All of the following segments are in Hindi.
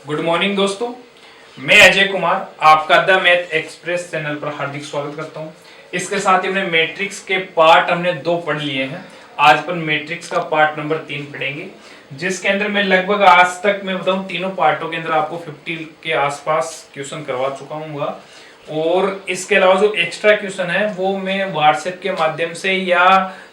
गुड मॉर्निंग दोस्तों, मैं अजय कुमार आपका द मैथ एक्सप्रेस चैनल पर हार्दिक स्वागत करता हूं। इसके साथ ही हमने मैट्रिक्स के पार्ट हमने 2 पढ़ लिए हैं। आज अपन मैट्रिक्स का पार्ट नंबर 3 पढ़ेंगे, जिसके अंदर मैं लगभग आज तक मैं बताऊं तीनों पार्टों के अंदर आपको 50 के आसपास क्वेश्चन करवा चुका हूँ। और इसके अलावा जो एक्स्ट्रा क्वेश्चन है वो मैं व्हाट्सएप के माध्यम से या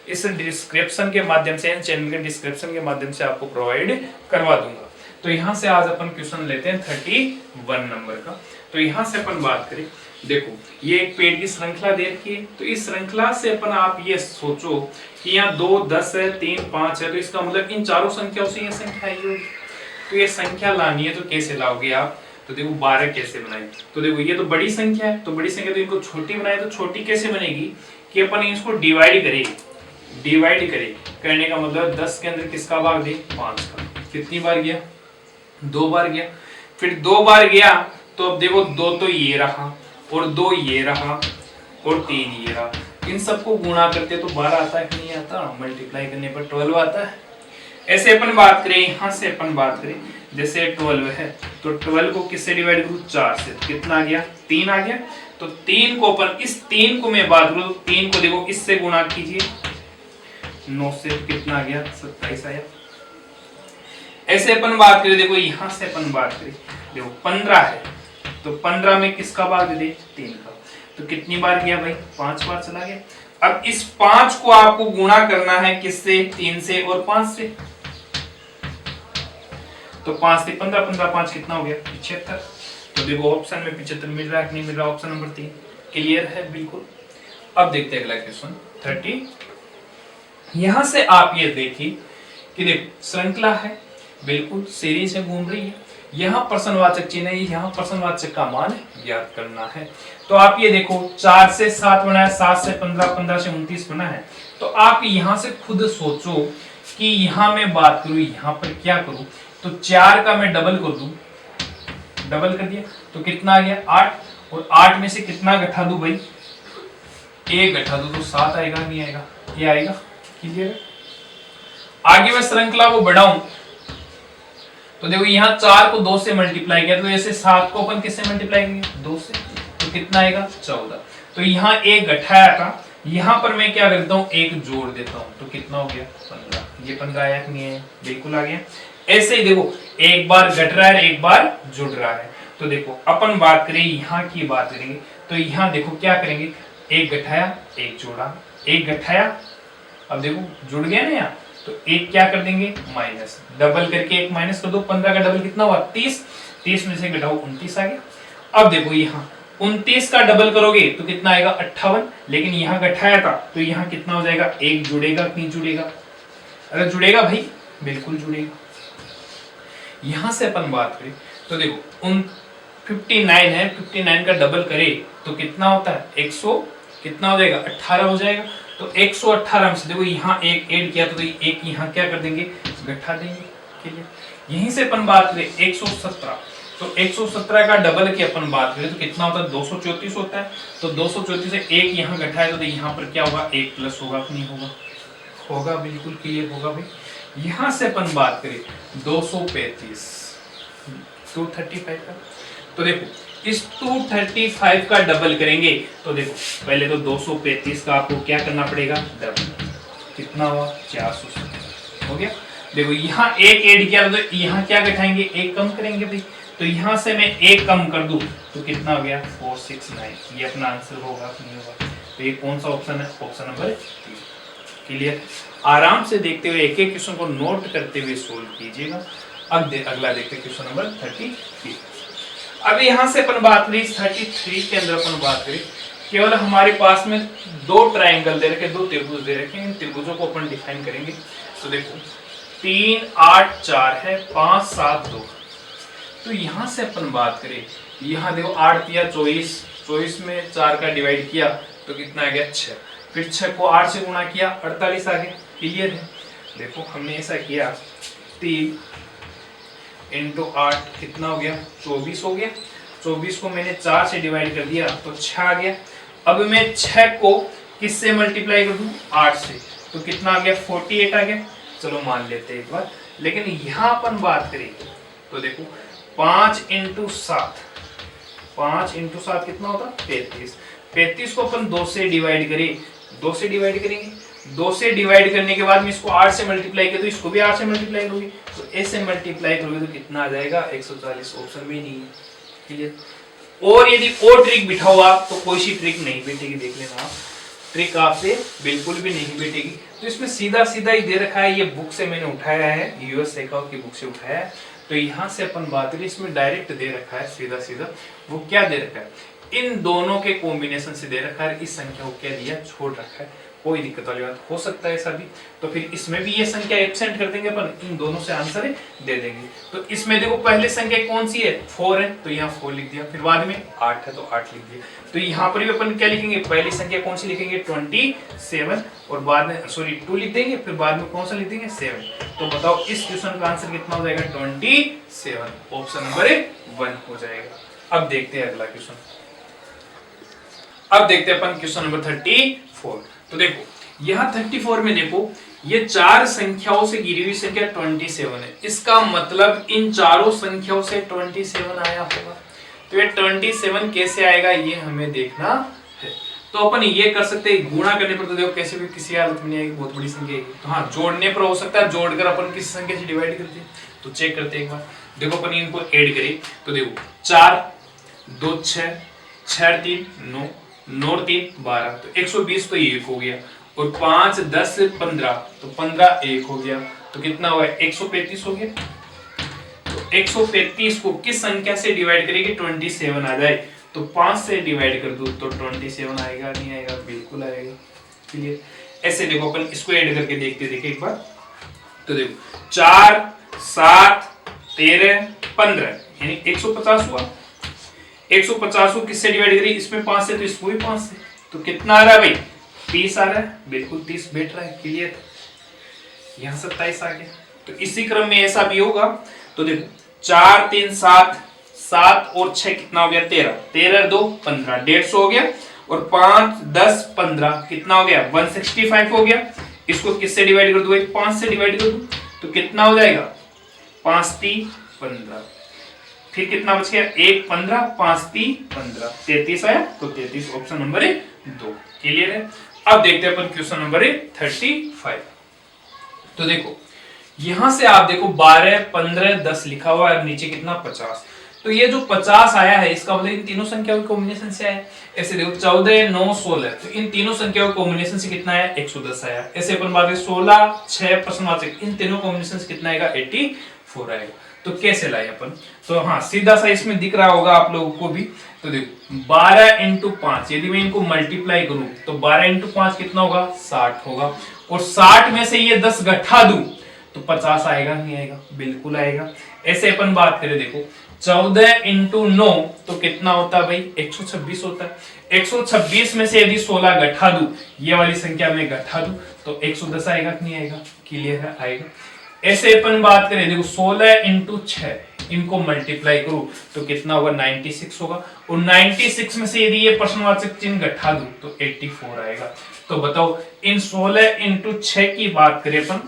इस डिस्क्रिप्शन के माध्यम से, चैनल के डिस्क्रिप्शन के माध्यम से आपको प्रोवाइड करवा दूंगा। तो यहां से आज अपन क्वेश्चन लेते हैं 31 नंबर का। तो यहां से अपन बात करें, देखो ये एक पेड़ की श्रृंखला दे रखी है। तो इस श्रृंखला से अपन आप ये सोचो कि यहाँ 2, 10 है, 3, 5 है, तो इसका मतलब इन चारों संख्याओं से ये संख्या आई होगी। तो ये संख्या लानी है तो कैसे लाओगे आप? तो देखो 12 कैसे बनाए? तो देखो ये तो बड़ी संख्या है, तो बड़ी संख्या तो इनको छोटी बनाए, तो छोटी कैसे बनेगी कि अपन इसको डिवाइड करें। करने का मतलब 10 के अंदर किसका भाग दे? 5 का। कितनी बार गया? 2 बार गया। फिर 2 बार गया तो अब देखो 2 तो ये रहा और 2 ये रहा और 3 ये रहा। इन सबको गुणा करते तो 12 आता है कि नहीं आता? मल्टीप्लाई करने पर 12 आता है। ऐसे अपन बात करें, यहां से अपन बात करें, जैसे 12 है तो 12 को किससे डिवाइड करूं? 4 से। तो कितना आ गया? 3 आ गया। तो 3 को अपन, इस 3 को मैं बात करूं, 3 को देखो इससे गुणा कीजिए 9 से, कितना आ गया? 27 आया। ऐसे अपन बात करें, देखो यहां से अपन बात करें, देखो 15 है तो 15 में किसका भाग दे? 3 का। तो कितनी बार गया भाई? 5 बार चला गया। अब इस 5 को आपको गुणा करना है किससे? 3 से और 5 से। तो 5 से 15, 15 5 कितना हो गया? 75। तो देखो ऑप्शन में 75 मिल रहा है कि नहीं मिल रहा? ऑप्शन नंबर 3 क्लियर है बिल्कुल। अब देखते हैं अगला क्वेश्चन 30। यहां से आप ये देखिए कि देखो श्रृंखला है, बिल्कुल सीरीज है, घूम रही है। यहाँ प्रश्नवाचक चिन्ह है, यहाँ प्रश्नवाचक का मान ज्ञात करना है। तो आप ये देखो 4 से 7 बना है, 7 से 15, 15 से 29 बना है। तो आप यहाँ से खुद सोचो कि यहाँ मैं बात करूं, यहाँ पर क्या करूं? तो 4 का मैं डबल कर दूं, डबल कर दिया तो कितना आ गया? 8। और 8 में से कितना घटा दूं भाई? 1 घटा दूं तो 7 आएगा, नहीं आएगा? ये आएगा। क्लियर? आगे मैं श्रृंखला को बढ़ाऊं तो देखो यहाँ 4 को 2 से मल्टीप्लाई किया, तो ऐसे 7 को अपन किससे मल्टीप्लाई करेंगे? 2 से। तो कितना आएगा? 14। तो यहाँ 1 घटाया था, यहाँ पर मैं क्या करता हूँ? 1 जोड़ देता हूँ, तो कितना हो गया? 15। ये 15 आया कि नहीं है? बिल्कुल आ गया। ऐसे ही देखो एक बार घट रहा है, एक बार जुड़ रहा है। तो देखो अपन बात करें, यहाँ की बात करेंगे तो यहाँ देखो क्या करेंगे? 1 घटाया, 1 जोड़ा, 1 घटाया, अब देखो जुड़ गया ना यहाँ, तो 1 क्या कर देंगे? माइनस, डबल करके 1 माइनस कर दो। 15 का डबल कितना हुआ? 30। 30 में से घटाओ 29 आ गया। अब देखो यहाँ 29 का डबल करोगे तो कितना आएगा? 58। लेकिन यहाँ घटाया था तो यहाँ कितना हो जाएगा? 1 जुड़ेगा कि नहीं जुड़ेगा? अरे जुड़ेगा भाई, बिल्कुल जुड़ेगा। यहां से अपन बात करें तो देखो 59 है, 59 का डबल करे तो कितना होता है? 100, कितना हो जाएगा? 18 हो जाएगा। तो 118 में से देखो यहाँ 1 ऐड किया तो 1 यहाँ क्या कर देंगे? घटा देंगे। ठीक है, यहीं से अपन बात करें 117, तो 117 का डबल की अपन बात करें तो कितना होता है? 234 होता है। तो 234 से 1 यहाँ घटाए तो यहाँ पर क्या होगा? 1 प्लस होगा कि नहीं होगा? होगा, बिल्कुल क्लियर होगा भाई। यहां से अपन बात करें 235, 235 का, तो देखो इस 235 का डबल करेंगे तो देखो पहले तो 235 का आपको क्या करना पड़ेगा? डबल। कितना हुआ? 470 हो गया। देखो यहाँ 1 ऐड किया तो यहाँ क्या घटाएंगे? 1 कम करेंगे भाई। तो यहाँ से मैं 1 कम कर दूं तो कितना हो गया? 469। ये अपना आंसर होगा कि नहीं होगा? तो ये कौन सा ऑप्शन है? Option number 3। क्लियर? आराम से देखते हुए एक एक क्वेश्चन को नोट करते हुए सोल्व कीजिएगा। अब अगला देखते हैं क्वेश्चन नंबर 33। अब यहां से अपन बात करें 33 के अंदर अपन बात करें, केवल हमारे पास में 2 ट्रायंगल दे रखे, 2 त्रिभुज दे रखे हैं। इन त्रिभुजों को अपन डिफाइन करेंगे। तो देखो 3 8 4 है, 5 7 2। तो यहां से अपन बात करें, यहाँ देखो 8 दिया 24, 24 में 4 का डिवाइड किया तो कितना आ गया? 6। फिर 6 को 8 से गुणा किया, 48 आ गया। क्लियर है? देखो हमने ऐसा किया 3 इंटू 8 कितना हो गया? 24 हो गया। 24 को मैंने 4 से डिवाइड कर दिया तो 6 आ गया। अब मैं 6 को किससे मल्टीप्लाई कर दूं? 8 से, तो कितना आ गया? 48 आ गया। चलो मान लेते हैं एक बार। लेकिन यहाँ अपन बात करें तो देखो 5 इंटू 7, 5 इंटू 7 कितना होता? 35। 35 को अपन 2 से डिवाइड करें, 2 से डिवाइड करेंगे, 2 से डिवाइड करने के बाद में इसको 8 से मल्टीप्लाई किया तो इसको भी 8 से मल्टीप्लाई करोगे, तो ऐसे मल्टीप्लाई करोगे तो कितना आ जाएगा? 140। ऑप्शन भी नहीं है। क्लियर? और यदि और ट्रिक बिठा हुआ तो कोई सी ट्रिक नहीं बैठेगी, देख लेना आप, ट्रिक आपसे बिल्कुल भी नहीं बैठेगी। तो इसमें सीधा सीधा ही दे रखा है, ये बुक से मैंने उठाया है, यूएस एकाउ की बुक से उठाया है। तो यहाँ से अपन बात करें, इसमें डायरेक्ट दे रखा है सीधा सीधा। वो क्या दे रखा है? इन दोनों के कॉम्बिनेशन से दे रखा है, इस संख्या को क्या दिया? छोड़ रखा है। कोई दिक्कत वाली बात हो सकता है ऐसा भी, तो फिर इसमें भी ये संख्या एब्सेंट कर देंगे अपन, इन दोनों से आंसर दे देंगे। तो इसमें देखो पहले संख्या कौन सी है? 4 है, तो यहाँ 4 लिख दिया, फिर बाद में 8 है तो 8 लिख दिया। तो यहाँ पर भी अपन क्या लिखेंगे? पहली संख्या कौन सी लिखेंगे? 27, और बाद में 2 लिख देंगे, फिर बाद में कौन सा लिख देंगे? 7। तो बताओ इस क्वेश्चन का आंसर कितना हो जाएगा? 27। ऑप्शन नंबर 1 हो जाएगा। अब देखते हैं अगला क्वेश्चन। अब देखते हैं अपन क्वेश्चन नंबर 34। तो देखो यहाँ 34 में देखो, ये 4 संख्याओं से गिरी हुई संख्या 27 है। इसका मतलब इन चारों संख्याओं से 27 आया होगा। तो ये 27 कैसे आएगा ये हमें देखना है। तो अपन ये कर सकते हैं, गुणा करने पर तो देखो कैसे भी किसी हालत में नहीं आएगी, बहुत बड़ी संख्या आएगी। तो हाँ, जोड़ने पर हो सकता है, जोड़कर अपन किसी संख्या से डिवाइड करते हैं। तो चेक करते हैं एक बार। देखो अपन इनको ऐड करें तो देखो 4 2 6 6 3 9 9 3 12, तो 120 तो 1 हो गया, और 5 10 15, तो 15 1 हो गया, तो कितना हुआ? 135 हो गया। तो 135 को किस संख्या से डिवाइड करेंगे? 27 आ जाए, तो 5 से डिवाइड कर दो तो 27 आएगा, नहीं आएगा? बिल्कुल आएगा। क्लियर? ऐसे देखो अपन इसको ऐड करके देखते एक बार। तो देखो 4 7 13 15, यानी 150 हुआ। 150 को किससे डिवाइड करें? इसमें 5 से, तो इसको भी 5 से, तो कितना आ रहा है भाई? 30 आ रहा है। बिल्कुल 30 बैठ रहा है। क्लियर? यहाँ 27 आ गया। तो इसी क्रम में ऐसा भी होगा। तो देखो 4 3 7, 7 और 6 कितना हो गया? 13, 13 2 15, 150 हो गया, और 5 10 15 कितना हो गया? 165 हो गया। इसको किससे डिवाइड कर दो? 5 से डिवाइड कर दो, तो कितना हो जाएगा? 5 3 15, फिर कितना बच गया? 1 15, 5 3 15, 33 आया। तो 33 ऑप्शन नंबर 2। क्लियर है? अब देखते हैं अपन क्वेश्चन नंबर 35। तो देखो यहां से आप देखो 12 15 10 लिखा हुआ है, नीचे कितना? 50। तो ये जो 50 आया है, इसका मतलब इन तीनों संख्याओं के कॉम्बिनेशन से आया है। ऐसे देखो 14 9 16, तो इन तीनों संख्याओं के कॉम्बिनेशन से कितना आया? 110 आया। ऐसे अपन बात करें 16 6 प्रश्नवाचक, इन तीनों कॉम्बिनेशन से कितना आएगा? 84 आएगा। तो कैसे लाए अपन? तो हाँ, सीधा सा इसमें दिख रहा होगा आप लोगों को भी। तो देखो 12 इंटू 5, यदि मैं इनको मल्टीप्लाई करूं तो 12 इंटू 5 कितना होगा? 60 होगा, और 60 में से ये 10 घटा दूं तो 50 आएगा, नहीं आएगा? बिल्कुल आएगा। ऐसे अपन बात करें, देखो 14 इंटू 9 तो कितना होता है भाई? 126 होता है। 126 में से यदि 16 घटा दूं, ये वाली संख्या में घटा दूं तो 110 आएगा, नहीं आएगा? क्लियर है? आएगा। ऐसे अपन बात करें, देखो 16 इंटू 6, इनको मल्टीप्लाई करूं तो कितना होगा? 96 होगा, और 96 में से यदि ये प्रश्नवाचक चिन्ह घटा दूं तो 84 आएगा। तो बताओ इन 16 इंटू 6 की बात करें अपन,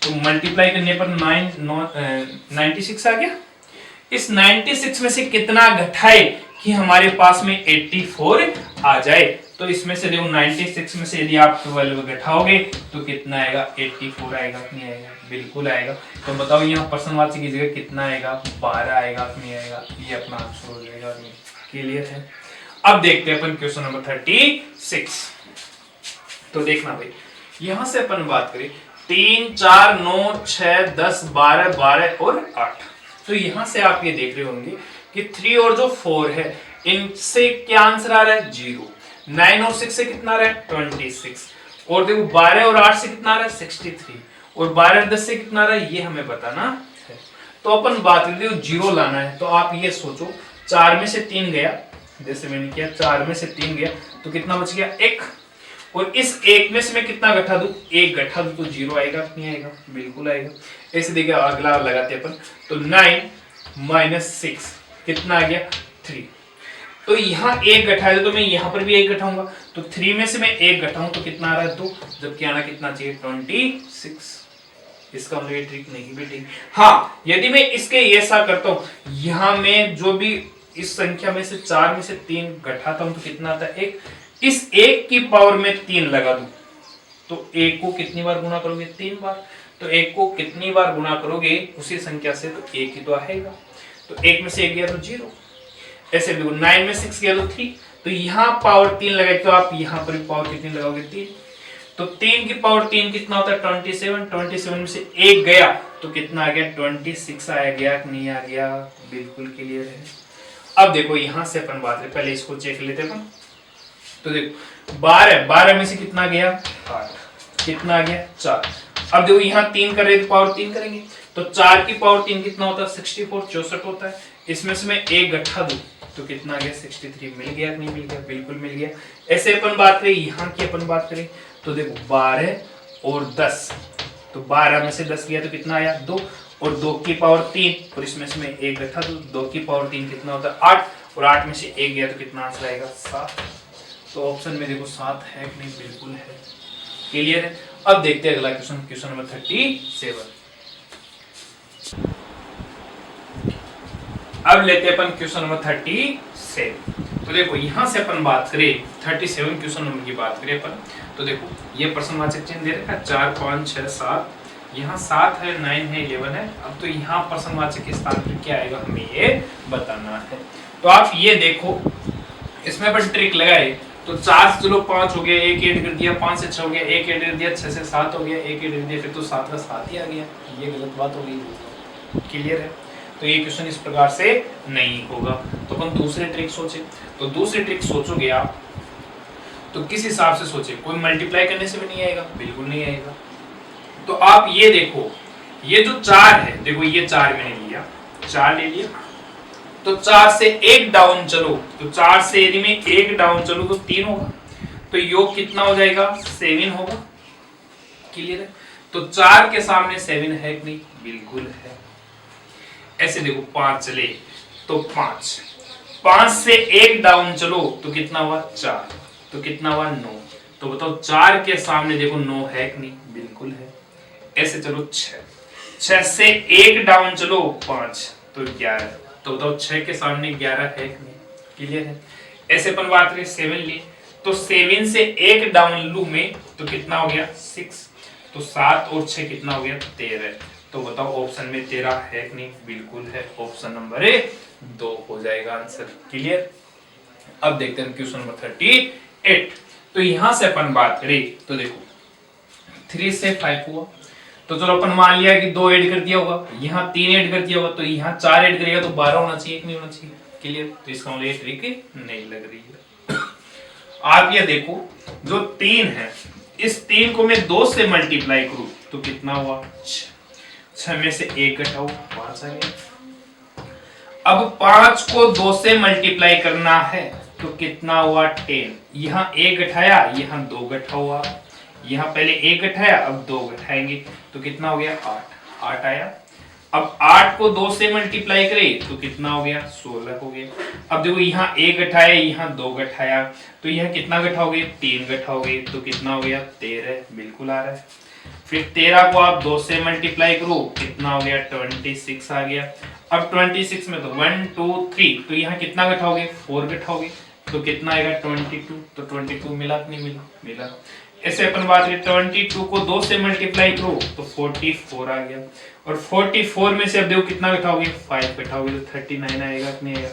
तो मल्टीप्लाई करने पर 96 आ गया। इस 96 में से कितना घटाए कि हमारे पास में 84 आ जाए? तो इसमें से देखो 96 में से यदि आप 12 घटाओगे तो कितना आएगा? 84 आएगा, नहीं आएगा? बिल्कुल आएगा। तो बताओ यहाँ प्रश्नवाचक की जगह कितना आएगा? 12 आएगा, नहीं आएगा? ये अपना आंसर हो जाएगा। क्लियर है? अब देखते हैं अपन क्वेश्चन नंबर 36। तो देखना भाई, यहां से अपन बात करें 3 4 9 6 10 12 12 और 8। तो यहां से आप ये देख रहे होंगे कि 3 और जो 4 है, इनसे क्या आंसर आ रहा है? 0। 9 और 6 से कितना आ रहा है? 26। और देखो 12 और 8 से कितना आ रहा है? 63। और 12 और 10 से कितना आ रहा है? ये हमें बताना है। तो अपन बात करते हैं 0 लाना है। तो आप ये सोचो 4 में से 3 गया, जैसे मैंने किया 4 में से 3 गया तो कितना बच गया? 1। और इस 1 में से मैं कितना घटा दूं? 1 घटा दूं तो 0 आएगा, नहीं आएगा? बिल्कुल आएगा। ऐसे देखिए अगला लगाते अपन, तो 9 माइनस 6 कितना आ गया? 3। तो यहाँ 1 घटाया तो मैं यहाँ पर भी 1 घटाऊंगा, तो 3 में से मैं 1 घटाऊं तो कितना आ रहा है? 2, जबकि आना कितना चाहिए? 26। इसका मतलब ये ट्रिक नहीं बेटी। हाँ, यदि मैं इसके ऐसा करता हूँ, यहाँ में जो भी इस संख्या में से 4 में से 3 घटाता हूं तो कितना आता है 1। इस 1 की पावर में 3 लगा दूं तो 1 को कितनी बार गुणा करोगे 3 बार। तो 1 को कितनी बार गुणा करोगे उसी संख्या से तो 1 ही तो आएगा। तो 1 में से 1 गया तो 0। ऐसे देखो 9 में 6 गया तो 3। तो यहाँ पावर 3 लगाए तो आप यहाँ पर पावर कितनी लगाओगे 3। तो 3 की पावर 3 कितना होता है 27। 27 में से 1 गया तो कितना आ गया 26 आया गया कि नहीं आ गया। बिल्कुल क्लियर है। अब देखो यहां से अपन बात करें, पहले इसको चेक लेते हैं। तो देखो 12 में से कितना गया 8, कितना आ गया 4। अब देखो यहाँ 3 कर रहे तो पावर 3 करेंगे तो 4 की पावर 3 कितना होता है 64 64 होता है। इसमें से मैं 1 घटा दूं तो कितना आ गया 63। मिल गया नहीं मिल गया, बिल्कुल मिल गया। ऐसे अपन बात करें, यहाँ की अपन बात करें तो देखो 12 और 10, तो 12 में से 10 गया तो कितना आया 2, और 2 की पावर 3 और इसमें से मैं 1 घटा दूं 2 की पावर 3 कितना होता है 8, और 8 में से 1 गया तो कितना आंसर आएगा 7। तो ऑप्शन में देखो 7 है कि नहीं, बिल्कुल है। क्लियर है। अब देखते हैं अगला क्वेश्चन, क्वेश्चन नंबर 37। अब लेते हैं अपन क्वेश्चन नंबर 37। तो देखो यहां से अपन बात करें 37 क्वेश्चन नंबर की बात करें अपन, तो देखो ये प्रश्नवाचक चिन्ह दे रखा है 4 5 6 7, यहाँ 7 है 9 है 11 है। अब तो यहाँ प्रश्नवाचक के स्थान पर क्या आएगा हमें ये बताना है। तो आप ये देखो इसमें अपन ट्रिक लगाए तो 4 से चलो 5 हो गया, 1 ऐड कर दिया, 5 से 6 हो गया, 1 ऐड कर दिया, 6 से 7 हो गया, 1 ऐड कर दिया, फिर तो 7 का 7 ही आ गया। ये गलत बात हो गई। क्लियर है। तो ये क्वेश्चन इस प्रकार से नहीं होगा। तो अपन दूसरे ट्रिक सोचे, तो दूसरी ट्रिक सोचोगे आप तो किस हिसाब से सोचे, कोई मल्टीप्लाई करने से भी नहीं आएगा, बिल्कुल नहीं आएगा। तो आप ये देखो ये जो 4 है, देखो ये 4 मैंने लिया, 4 ले लिया, तो 4 से 1 डाउन चलो, तो 4 से यदि मैं 1 डाउन चलो तो 3 होगा, तो योग कितना हो जाएगा 7 होगा। क्लियर है। तो 4 के सामने 7 है कि नहीं, बिल्कुल है। ऐसे देखो 5 चले तो 5 से 1 डाउन चलो तो कितना हुआ 4, तो कितना हुआ 9, तो बताओ 4 के सामने देखो 9 है कि नहीं, बिल्कुल है। ऐसे चलो 6 से 1 डाउन चलो 5 तो 11, तो बताओ 6 के सामने 11 है कि नहीं, क्लियर है। ऐसे अपन बात करें 7 लिए, तो 7 से 1 डाउन लू में तो कितना हो गया 6, तो 7 और 6 कितना हो गया 13, तो बताओ ऑप्शन में 13 है कि नहीं, बिल्कुल है। ऑप्शन नंबर 2 हो जाएगा आंसर। क्लियर। अब देखते हैं क्वेश्चन नंबर 38। तो यहां से अपन बात करें तो देखो 3 से 5 हुआ, तो चलो अपन मान लिया कि 2 ऐड कर दिया होगा, यहाँ 3 ऐड कर दिया होगा, तो यहाँ 4 ऐड करेगा तो 12 होना चाहिए कि नहीं होना चाहिए। क्लियर। तो इसका मतलब ये ट्रिक नहीं लग रही है। आप ये देखो जो 3 है, इस 3 को मैं 2 से मल्टीप्लाई करूं तो कितना हुआ 6 में से 1 घटाओ 5 आ गया। अब 5 को 2 से मल्टीप्लाई करना है तो कितना हुआ 10, यहाँ 1 घटाया, यहाँ 2 घटा हुआ, यहाँ पहले 1 घटाया अब 2 घटाएंगे तो कितना हो गया 8 आया। अब 8 को 2 से मल्टीप्लाई करें तो कितना हो गया 16 हो गया। अब देखो यहाँ 1 घटाया, यहाँ 2 घटाया, तो यहाँ कितना घटाओगे 3 घटाओगे तो कितना हो गया 13, बिल्कुल आ रहा है। फिर 13 को आप 2 से मल्टीप्लाई करो कितना हो गया 26 आ गया। अब 26 में तो 1 2 3, तो यहाँ कितना घटाओगे 4 घटाओगे तो कितना आएगा 22, तो 22 मिला कि नहीं मिला, मिला। ऐसे अपन बात करें 22 को 2 से मल्टीप्लाई करो तो 44 आ गया, और 44 में से अब देखो कितना घटाओगे 5 घटाओगे तो 39 आएगा कि नहीं आएगा।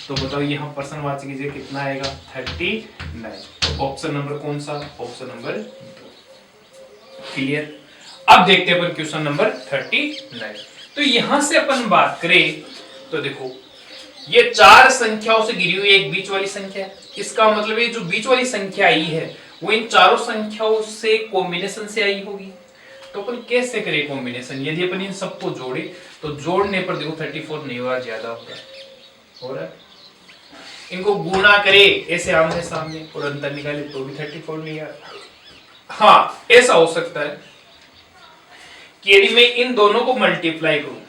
तो बताओ यहाँ प्रश्नवाचक कीजिए कितना आएगा 39। तो ऑप्शन नंबर कौन सा, ऑप्शन नंबर 2। क्लियर। अब देखते हैं अपन क्वेश्चन नंबर 39। तो यहां से अपन बात करें तो देखो ये 4 संख्याओं से घिरी हुई एक बीच वाली संख्या है, इसका मतलब ये जो बीच वाली संख्या आई है वो इन चारों संख्याओं से कॉम्बिनेशन से आई होगी। तो अपन कैसे करें कॉम्बिनेशन, यदि अपन इन सबको जोड़े तो जोड़ने पर देखो 34 नहीं हुआ, ज्यादा हो रहा है। इनको गुणा करे ऐसे आमने सामने और अंतर निकाले तो भी 34 नहीं आ रहा। हाँ ऐसा हो सकता है कि यदि मैं इन दोनों को मल्टीप्लाई करूं,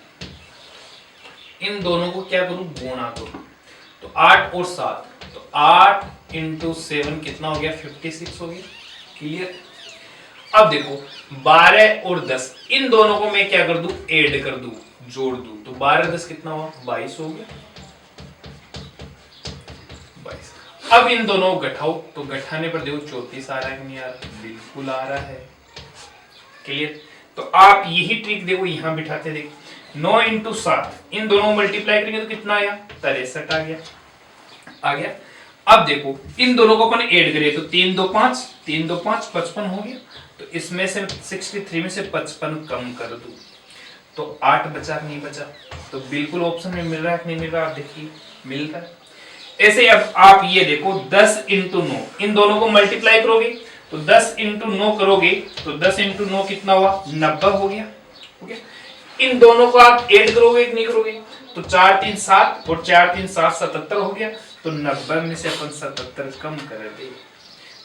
इन दोनों को क्या करूं गुणा करूं, तो 8 और 7, तो 8 इंटू 7 कितना हो गया 56 हो गया। क्लियर। अब देखो 12 और 10 इन दोनों को मैं क्या कर दूं, ऐड कर दूं, जोड़ दूं, तो 12 10 कितना हुआ, 22 हो गया, 22। अब इन दोनों को घटाओ, तो घटाने पर देखो 34 आ रहा है कि नहीं आ रहा, बिल्कुल आ रहा है। क्लियर। तो आप यही ट्रिक देखो यहां बिठाते देखो 9 इंटू 7 इन दोनों मल्टीप्लाई करेंगे तो कितना आया, 63 आ गया, आ गया। अब देखो इन दोनों को अपन ऐड करें तो 3 2 5 3 2 5 55 हो गया, तो इसमें से 63 में से 55 कम कर दूं तो 8 बचा नहीं बचा, तो बिल्कुल ऑप्शन में मिल रहा है कि नहीं मिल रहा, आप देखिए मिल रहा है। ऐसे अब आप ये देखो 10 इंटू 9 इन दोनों को मल्टीप्लाई करोगे तो 10 इंटू 9 करोगे तो 10 इंटू 9 कितना हुआ, 90 हो गया, हो गया। इन दोनों को आप ऐड करोगे कि नहीं करोगे, तो 4 3 7 और 4 3 7 77 हो गया, तो 90 में से अपन 77 कम कर दे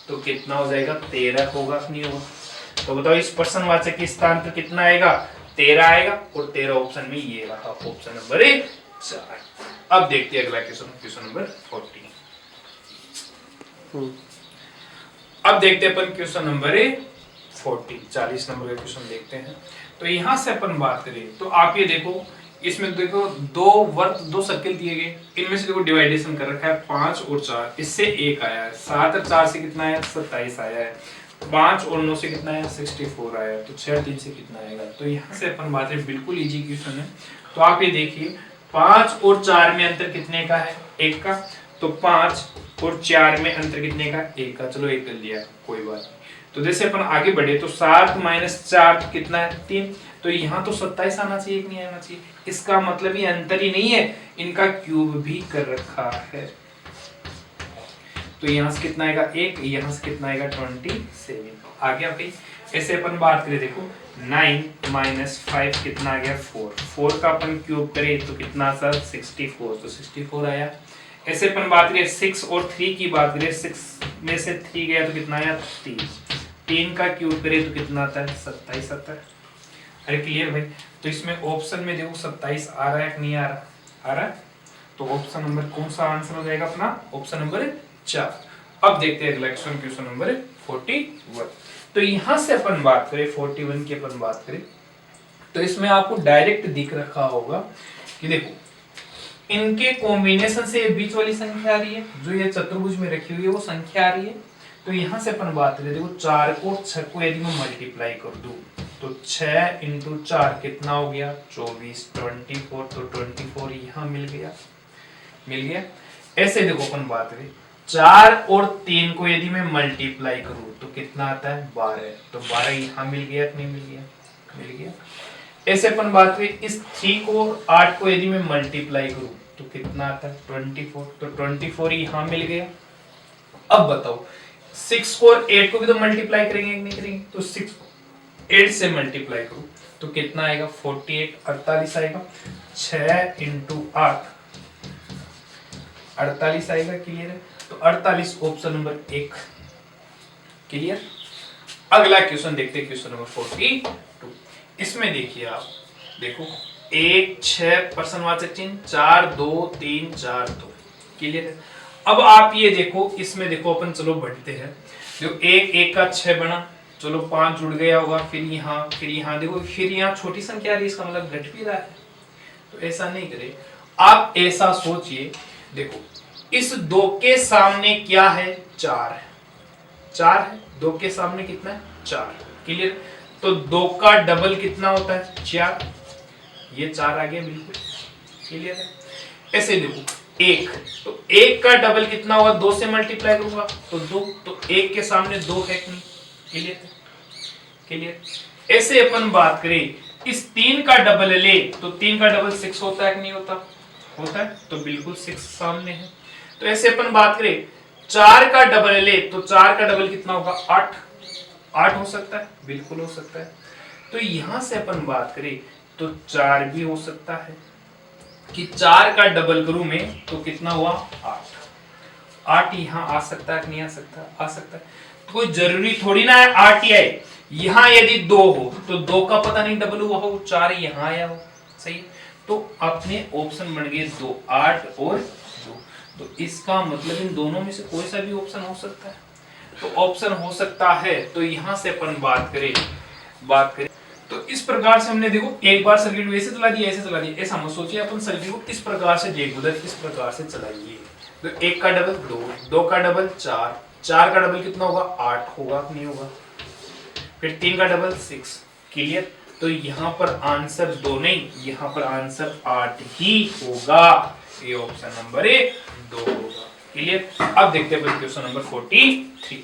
तो कितना हो जाएगा, 13 होगा कि नहीं होगा। तो बताओ इस प्रश्नवाचक के स्थान पर कितना आएगा, 13 आएगा, और 13 ऑप्शन में ये रहा ऑप्शन नंबर 4। अब देखते हैं अगला क्वेश्चन, क्वेश्चन नंबर 40। अब देखते हैं अपन क्वेश्चन नंबर 40 नंबर का क्वेश्चन देखते हैं। तो यहां से अपन बात करें तो आप ये देखो, इसमें देखो दो वर्त दो सर्किल दिए गए, इनमें से देखो डिवाइडेशन कर रखा है 5 और 4, इससे 1 आया है, 7 और 4 से कितना आया, 27 आया है, 5 और 9 से कितना आया, 64 आया, तो 6 3 से कितना आएगा। तो यहाँ से अपन बात है, बिल्कुल इजी क्वेश्चन है। तो आप ये देखिए 5 और 4 में अंतर कितने का है, 1 का, तो 5 और 4 में अंतर कितने का, 1 का, चलो 1 कर लिया, कोई बात नहीं। तो जैसे अपन आगे बढ़े तो 7 - 4 कितना है, 3, तो यहाँ तो 27 आना चाहिए कि नहीं आना चाहिए, इसका मतलब ये अंतर ही नहीं है, इनका क्यूब भी कर रखा है। तो यहाँ से कितना आएगा 1, यहाँ से कितना आएगा 27, आ गया भाई। ऐसे अपन बात करें देखो 9 - 5 कितना आ गया 4 का अपन क्यूब करें तो कितना सा 64, तो 64 आया। ऐसे अपन बात करें 6 और 3 की बात करें, 6 में से 3 गया तो कितना आया 3 का क्यूब करें तो कितना आता है 27 आता है। अरे क्लियर भाई। तो इसमें ऑप्शन में देखो 27 आ रहा है कि नहीं आ रहा, आ रहा है, तो ऑप्शन नंबर कौन सा आंसर हो जाएगा अपना, ऑप्शन नंबर 4। अब देखते हैं अगला क्वेश्चन, क्वेश्चन नंबर 41। तो यहां से अपन बात करें 41 की अपन बात करें तो इसमें आपको डायरेक्ट दिख रखा होगा कि देखो इनके कॉम्बिनेशन से ये बीच वाली संख्या आ रही है, जो ये चतुर्भुज में रखी हुई है वो संख्या आ रही है। तो यहां से अपन बात करें देखो 4 को 6 को यदि मैं मल्टीप्लाई कर दूं तो 6 इंटू 4 कितना हो गया 24, 24, तो 24 यहाँ मिल गया, मिल गया। ऐसे देखो अपन बात करें 4 और 3 को यदि मैं मल्टीप्लाई करूं तो कितना आता है 12, तो 12 यहाँ मिल गया कि नहीं मिल गया, मिल गया। ऐसे अपन बात करें इस 3 को 8 को यदि मैं मल्टीप्लाई करूं तो कितना आता है 24, तो 24 यहाँ मिल गया। अब बताओ 6 को और 8 को भी तो मल्टीप्लाई करेंगे कि नहीं करेंगे, तो 6 8 से मल्टीप्लाई करूं तो कितना आएगा 48, 48 आएगा, 6 इंटू 8 48 आएगा, क्लियर है। तो 48 ऑप्शन नंबर 1, क्लियर। अगला क्वेश्चन देखते हैं, क्वेश्चन नंबर 42। इसमें देखिए आप देखो 1 6 प्रश्नवाचक चिन्ह 4 2 3 4 2, क्लियर है। अब आप ये देखो इसमें देखो अपन चलो बढ़ते हैं, जो 1 का 6 बना, चलो 5 जुड़ गया होगा, फिर यहाँ देखो, फिर यहाँ छोटी संख्या आ रही है, इसका मतलब घट भी रहा है। तो ऐसा नहीं करे, आप ऐसा सोचिए, देखो इस 2 के सामने क्या है 4 है, 4 है, 2 के सामने कितना है 4, क्लियर। तो 2 का डबल कितना होता है 4, ये 4 आ गया, बिल्कुल क्लियर है। ऐसे देखो 1, तो 1 का डबल कितना होगा 2 से मल्टीप्लाई करूंगा तो 2, तो 1 के सामने 2 है कि नहीं, क्लियर, क्लियर। ऐसे अपन बात करें इस 3 का डबल ले तो 3 का डबल 6 होता है कि नहीं होता, होता है, तो बिल्कुल 6 सामने है। तो ऐसे अपन बात करें 4 का डबल ले तो 4 का डबल कितना होगा 8, 8 हो सकता है, बिल्कुल हो सकता है। तो यहां से अपन बात करें तो 4 भी हो सकता है कि 4 का डबल करूं मैं तो कितना हुआ 8, 8 यहाँ आ सकता है कि नहीं आ सकता, आ सकता है। तो कोई जरूरी थोड़ी ना है 8 ही आए, यहाँ यदि 2 हो तो 2 का पता नहीं डबल हुआ हो, 4 यहाँ आया हो, सही। तो अपने ऑप्शन बन गए 2, 8 और 2, तो इसका मतलब इन दोनों में से कोई सा भी ऑप्शन हो सकता है। तो ऑप्शन हो सकता है। तो यहां से अपन बात करें तो इस प्रकार से हमने देखो एक बार सर्किट वैसे चला दिया, ऐसे चला दिया, ऐसा मत सोचिए। अपन सर्किट को इस प्रकार से रेगुलर इस प्रकार से चलाइए। तो एक का डबल 2, 2 का डबल 4, 4 का डबल कितना होगा 8 होगा, नहीं होगा। फिर 3 का डबल 6, क्लियर। तो यहाँ पर आंसर 2 नहीं, यहाँ पर आंसर 8 ही होगा। ये ऑप्शन नंबर 2 होगा, क्लियर। अब देखते हैं क्वेश्चन नंबर 43।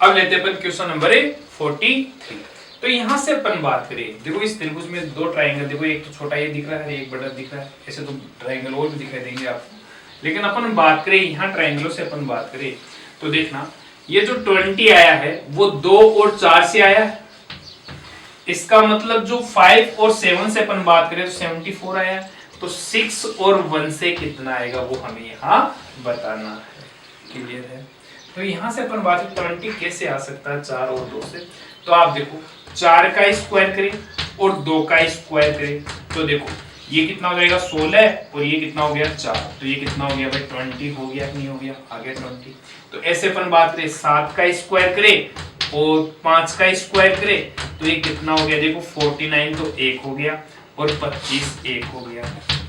अब लेते हैं क्वेश्चन नंबर 43। तो यहां से अपन बात करें, देखो इस त्रिभुज में दो ट्रायंगल, देखो एक तो छोटा ये दिख रहा है, एक बड़ा दिख रहा है। ऐसे तो ट्रायंगल और भी दिखाई देंगे आपको, लेकिन अपन बात करें यहाँ ट्रायंगलों से अपन बात करें तो देखना ये जो 20 आया है वो 2 और 4 से आया है। इसका मतलब जो 5 और 7 से अपन बात करें तो 74 आया है। तो 6 और 1 से कितना आएगा वो हमें यहाँ बताना है, क्लियर है। तो यहां से अपन बात करें 20 कैसे आ सकता है 4 और 2 से। तो आप देखो 4 का स्क्वायर करें और 2 का स्क्वायर करें तो देखो ये कितना हो जाएगा 16 और ये कितना हो गया 4। तो ये कितना हो गया भाई 20 हो गया, नहीं हो गया, आ गया 20। तो ऐसे अपन बात करें 7 का स्क्वायर करें और 5 का स्क्वायर करें तो ये कितना हो गया देखो 49, तो 1 हो गया और 25 1 हो गया,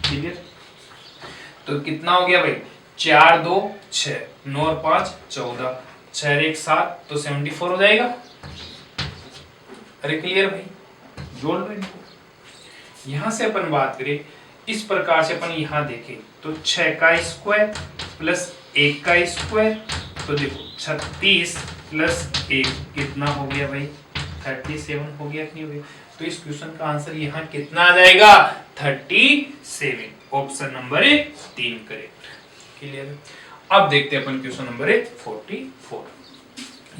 क्लियर। तो कितना हो गया भाई 4 2 6, 9 और 5 14, 6 और 1 7, तो 74 हो जाएगा। अरे क्लियर भाई, जोड़ लो इनको। यहां से अपन बात करें इस प्रकार से अपन यहां देखें तो 6 का स्क्वायर प्लस 1 का स्क्वायर, तो देखो 36 प्लस 1 कितना हो गया भाई 37 हो गया, नहीं हो गया। तो इस क्वेश्चन का आंसर यहाँ कितना आ जाएगा 37, ऑप्शन नंबर 3 करेक्ट, क्लियर। अब देखते हैं अपन क्वेश्चन नंबर 44।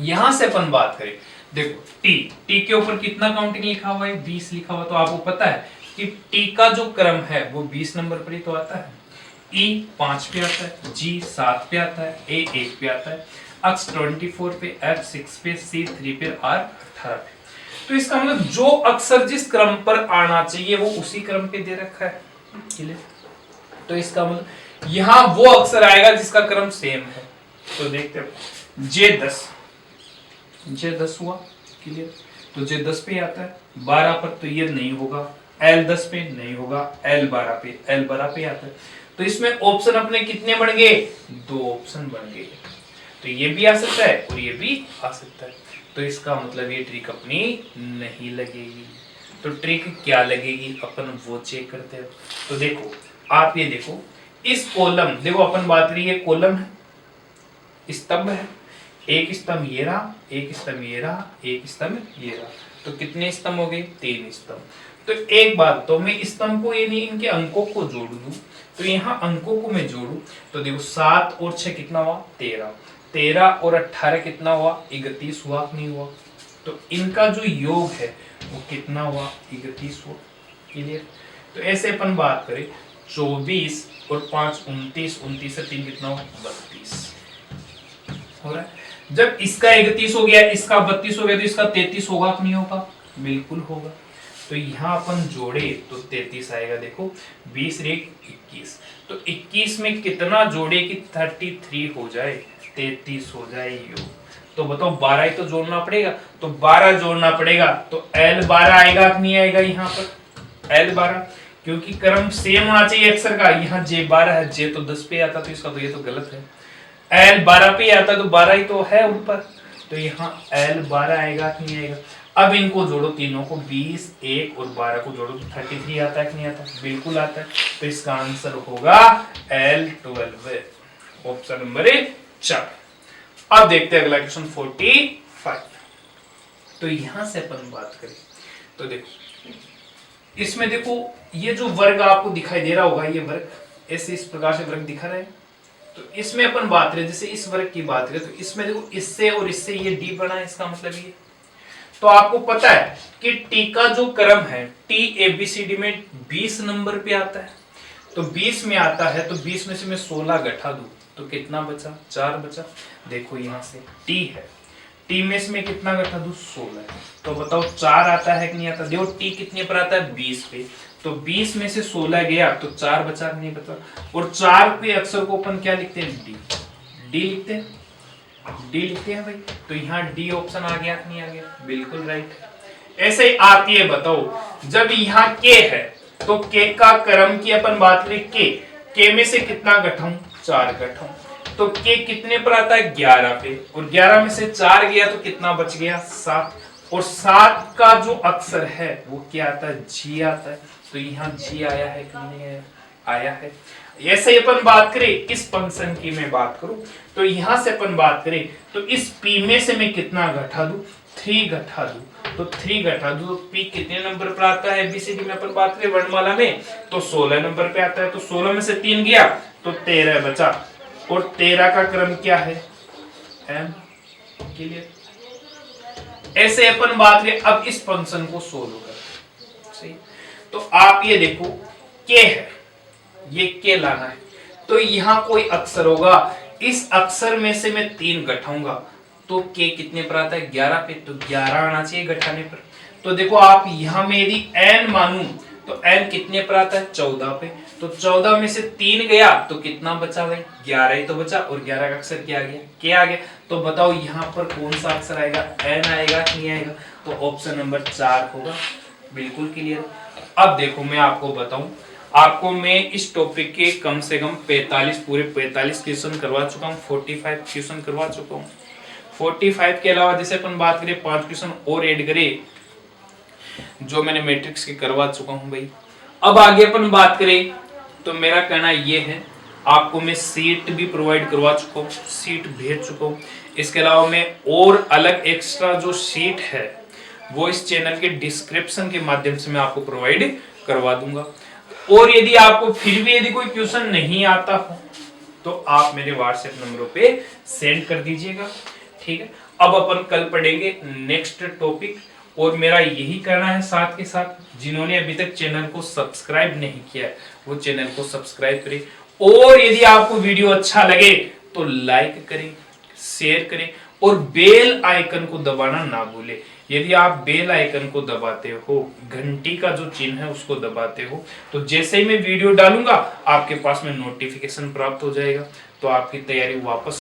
यहां से अपन बात करें देखो टी के ऊपर कितना काउंटिंग लिखा हुआ है 20 लिखा हुआ। तो आपको पता है कि टी का जो क्रम है वो 20 नंबर पर ही तो आता है। ई 5 पे आता है, जी 7 पे आता है, ए 1 पे आता है, एक्स 24 पे, एफ 6 पे, सी 3 पे, आर 18 पे। तो इसका मतलब जो अक्षर जिस क्रम पर आना चाहिए वो उसी क्रम पे दे रखा है, क्लियर। तो इसका मतलब यहां वो अक्षर आएगा जिसका क्रम सेम है। तो देखते हैं जे 10 हुआ, क्लियर। तो जे 10 पे आता है, 12 पर तो ये नहीं होगा, एल 10 पे नहीं होगा, एल 12 पे, एल 12 पे आता है। तो इसमें ऑप्शन अपने कितने बन गए 2 ऑप्शन बन गए। तो ये भी आ सकता है और ये भी आ सकता है। तो इसका मतलब ये ट्रिक अपनी नहीं लगेगी। तो ट्रिक क्या लगेगी अपन वो चेक करते हैं। तो देखो आप ये देखो इस कॉलम, देखो अपन बात करिए कॉलम है, स्तंभ है, एक स्तंभ ये रहा, एक स्तंभ ये रहा, एक स्तंभ ये रहा। तो कितने स्तंभ हो गए 3 स्तंभ। तो एक बात तो मैं स्तंभ को ये नहीं इनके अंकों को जोड़ दूं, तो यहाँ अंकों को मैं जोड़ू तो देखो 7 और 6 कितना हुआ 13, 13 और 18 कितना हुआ 31 हुआ, नहीं हुआ। तो इनका जो योग है वो कितना हुआ 31 हुआ, क्लियर। तो ऐसे अपन बात करें 24 और 5 29, 29 से 3 कितना हुआ 32 हो रहा है। जब इसका 31 हो गया, इसका 32 हो गया, तो इसका 33 होगा कि नहीं होगा, बिल्कुल होगा। तो यहाँ अपन जोड़े तो 33 आएगा। देखो 20 रे 21, तो 21 में कितना जोड़े कि 33 हो जाए, 33 हो जाए योग। तो बताओ 12 ही तो जोड़ना पड़ेगा, तो 12 जोड़ना पड़ेगा। तो L 12 आएगा कि नहीं आएगा यहाँ पर L 12, क्योंकि क्रम सेम होना चाहिए अक्षर का। यहाँ J 12 है, J तो 10 पे आता, तो इसका तो ये तो गलत है। L 12 पे आता तो 12 ही तो है ऊपर, तो यहाँ L 12 आएगा कि नहीं आएगा। अब इनको जोड़ो तीनों को, 20 1 और 12 को जोड़ो तो 33 आता है कि नहीं आता, बिल्कुल आता है। तो इसका आंसर होगा L 12, ऑप्शन नंबर 4। अब देखते हैं अगला क्वेश्चन 45। तो यहां से अपन बात करें तो देखो इसमें देखो ये जो वर्ग आपको दिखाई दे रहा होगा, ये वर्ग ऐसे इस प्रकार से वर्ग दिखा रहे हैं। तो इसमें अपन बात करें, जैसे इस वर्ग की बात करें तो इसमें देखो इससे और इससे ये डी बना है, इसका मतलब ये। तो आपको पता है कि टी का जो क्रम है टी एबीसीडी में 20 नंबर पे आता है। तो 20 में आता है तो 20 में से मैं 16 घटा दूं तो कितना बचा 4 बचा। देखो यहां से टी है, टी में से मैं कितना घटा दूं 16। तो बताओ 4 आता है कि नहीं आता। देखो टी कितने पर आता है 20 पे, तो 20 में से 16 गया तो 4 बचा, नहीं बचा। और 4 के अक्षर को अपन क्या लिखते हैं डी, डी लिखते हैं। डी लिखते हैं भाई। तो यहाँ डी ऑप्शन आ गया नहीं आ गया? बिल्कुल राइट। ऐसे ही आती है, बताओ जब यहाँ के है तो के का क्रम की अपन बात करें, के में से कितना घटाऊं? 4 घटाऊं। तो के कितने पर आता है? 11 पे, और 11 में से 4 गया तो कितना बच गया? 7। और 7 का जो अक्षर है वो क्या आता है? जी आता है। तो यहाँ जी आया है कि नहीं आया? आया है। ऐसे ही अपन बात करें किस फंक्शन की मैं बात करूं, तो यहां से अपन बात करें तो इस p में से मैं कितना घटा दूं? 3 घटा दूं। तो 3 घटा दूं तो p कितने नंबर पर आता है? एबीसीडी में अपन बात करें वर्णमाला में तो 16 नंबर पे आता है। तो 16 में से 3 गया तो 13 बचा, और 13 का क्रम क्या है? m। क्लियर? ऐसे अपन बात करें अब इस फंक्शन को सोल्व कर, सही। तो आप ये देखो के है, ये के लाना है, तो यहां कोई अक्षर होगा, इस अक्षर में से मैं 3 घटाऊंगा तो के कितने पर आता है? 11 पे। तो 11 आना चाहिए घटाने पर। तो देखो आप यहां में यदि n मानूं तो n कितने पर आता है? 14 पे। तो 14 में से 3 गया तो कितना बचा भाई? 11 ही तो बचा, और 11 का अक्षर क्या आ गया? के आ गया। तो बताओ यहां पर कौन सा अक्षर आएगा? n आएगा नहीं आएगा? तो ऑप्शन नंबर 4 होगा। बिल्कुल क्लियर। अब देखो मैं आपको बताऊं, आपको मैं इस टॉपिक के कम से कम 45 पूरे 45 क्वेश्चन करवा चुका हूँ, 45 क्वेश्चन करवा चुका हूँ। 45 के अलावा जैसे अपन बात करें 5 क्वेश्चन और ऐड करें जो मैंने मैट्रिक्स के करवा चुका हूँ भाई। अब आगे अपन बात करें तो मेरा कहना ये है, आपको मैं सीट भी प्रोवाइड करवा चुका हूँ, सीट भेज चुका हूँ। इसके अलावा मैं और अलग एक्स्ट्रा जो सीट है वो इस चैनल के डिस्क्रिप्शन के माध्यम से मैं आपको प्रोवाइड करवा दूंगा। और यदि आपको फिर भी यदि कोई क्वेश्चन नहीं आता हो तो आप मेरे व्हाट्सएप नंबरों पे सेंड कर दीजिएगा, ठीक है। अब अपन कल पढ़ेंगे नेक्स्ट टॉपिक, और मेरा यही कहना है साथ के साथ जिन्होंने अभी तक चैनल को सब्सक्राइब नहीं किया वो चैनल को सब्सक्राइब करें, और यदि आपको वीडियो अच्छा लगे तो लाइक करें, शेयर करें, और बेल आइकन को दबाना ना भूलें। यदि आप बेल आइकन को दबाते हो, घंटी का जो चिन्ह है उसको दबाते हो, तो जैसे ही मैं वीडियो डालूंगा आपके पास में नोटिफिकेशन प्राप्त हो जाएगा। तो आपकी तैयारी वापस